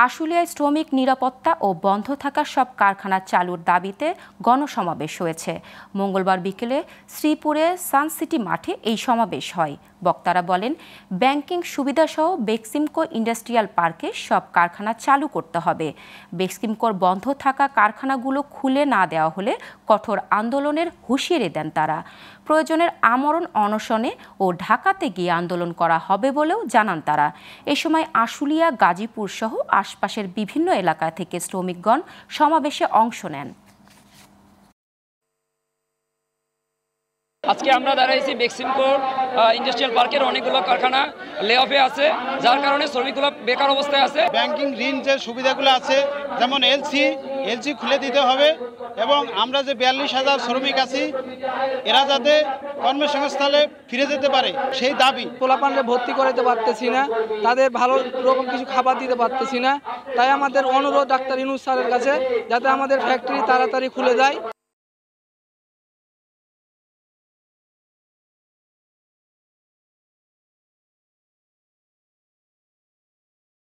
আশুলিয়ায় শ্রমিক নিরাপত্তা ও বন্ধ থাকা সব কারখানা চালুর দাবিতে গণসমাবেশ হয়েছে। মঙ্গলবার বিকেলে শ্রীপুরে সানসিটি মাঠে এই সমাবেশ হয়। বক্তারা বলেন, ব্যাংকিং সুবিধাসহ বেক্সিমকো ইন্ডাস্ট্রিয়াল পার্কে সব কারখানা চালু করতে হবে। বেক্সিমকোর বন্ধ থাকা কারখানাগুলো খুলে না দেওয়া হলে কঠোর আন্দোলনের হুঁশিয়ারি দেন তারা। প্রয়োজনের আমরণ অনশনে ও ঢাকাতে গিয়ে আন্দোলন করা হবে বলেও জানান তারা। এ সময় আশুলিয়া, গাজীপুর সহ আশপাশের বিভিন্ন এলাকা থেকে শ্রমিকগণ সমাবেশে অংশ নেন। আজকে আমরা দাঁড়াইছি বেক্সিমকো ইন্ডাস্ট্রিয়াল পার্কের অনেকগুলো কারখানা লে অফে আছে, যার কারণে শ্রমিকগুলো বেকার অবস্থায় আছে। ব্যাংকিং ঋণ যে সুবিধাগুলো আছে, যেমন এলসি খুলে দিতে হবে এবং আমরা যে 42,000 শ্রমিক আছি এরা যাতে কর্মসংস্থানে ফিরে যেতে পারে সেই দাবি। পোলাপানরে ভর্তি করাতে পারতেছি না, তাদের ভালো রকম কিছু খাবার দিতে পারতেছি না। তাই আমাদের অনুরোধ ডাক্তার ইউনূস স্যারের কাছে যাতে আমাদের ফ্যাক্টরি তাড়াতাড়ি খুলে যায়।